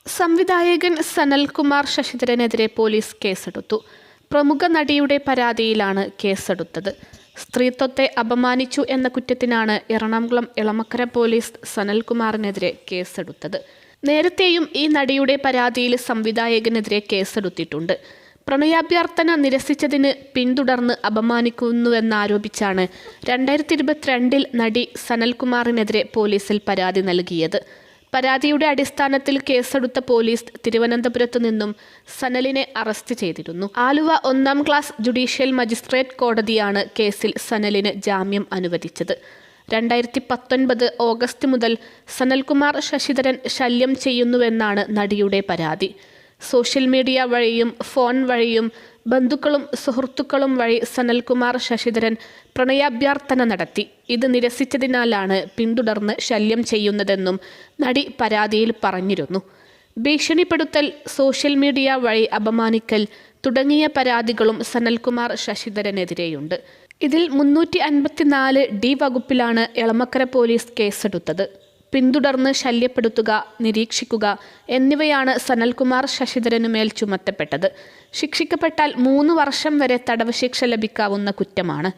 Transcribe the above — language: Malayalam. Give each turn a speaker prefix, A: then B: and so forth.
A: സംവിധായകൻ സനൽകുമാർ ശശിധരനെതിരെ പോലീസ് കേസെടുത്തു. പ്രമുഖ നടിയുടെ പരാതിയിലാണ് കേസെടുത്തത്. സ്ത്രീത്വത്തെ അപമാനിച്ചു എന്ന കുറ്റത്തിനാണ് എറണാകുളം എളമക്കര പോലീസ് സനൽകുമാറിനെതിരെ കേസെടുത്തത്. നേരത്തെയും ഈ നടിയുടെ പരാതിയിൽ സംവിധായകനെതിരെ കേസെടുത്തിട്ടുണ്ട്. പ്രണയാഭ്യർത്ഥന നിരസിച്ചതിന് പിന്തുടർന്ന് അപമാനിക്കുന്നുവെന്നാരോപിച്ചാണ് 2022 നടി സനൽകുമാറിനെതിരെ പോലീസിൽ പരാതി നൽകിയത്. പരാതിയുടെ അടിസ്ഥാനത്തിൽ കേസെടുത്ത പോലീസ് തിരുവനന്തപുരത്തു നിന്നും സനലിനെ അറസ്റ്റ് ചെയ്തിരുന്നു. ആലുവ 1-ാം ക്ലാസ് ജുഡീഷ്യൽ മജിസ്ട്രേറ്റ് കോടതിയാണ് കേസിൽ സനലിന് ജാമ്യം അനുവദിച്ചത്. 2019 ഓഗസ്റ്റ് മുതൽ സനൽകുമാർ ശശിധരൻ ശല്യം ചെയ്യുന്നുവെന്നാണ് നടിയുടെ പരാതി. സോഷ്യൽ മീഡിയ വഴിയും ഫോൺ വഴിയും ബന്ധുക്കളും സുഹൃത്തുക്കളും വഴി സനൽകുമാർ ശശിധരൻ പ്രണയാഭ്യർത്ഥന നടത്തി. ഇത് നിരസിച്ചതിനാലാണ് പിന്തുടർന്ന് ശല്യം ചെയ്യുന്നതെന്നും നടി പരാതിയിൽ പറഞ്ഞിരുന്നു. ഭീഷണിപ്പെടുത്തൽ, സോഷ്യൽ മീഡിയ വഴി അപമാനിക്കൽ തുടങ്ങിയ പരാതികളും സനൽകുമാർ ശശിധരനെതിരെയുണ്ട്. ഇതിൽ 354D വകുപ്പിലാണ് എളമക്കര പോലീസ് കേസെടുത്തത്. പിന്തുടർന്ന് ശല്യപ്പെടുത്തുക, നിരീക്ഷിക്കുക എന്നിവയാണ് സനൽകുമാർ ശശിധരനുമേൽ ചുമത്തപ്പെട്ടത്. ശിക്ഷിക്കപ്പെട്ടാൽ 3 വർഷം വരെ തടവ് ശിക്ഷ ലഭിക്കാവുന്ന കുറ്റമാണ്.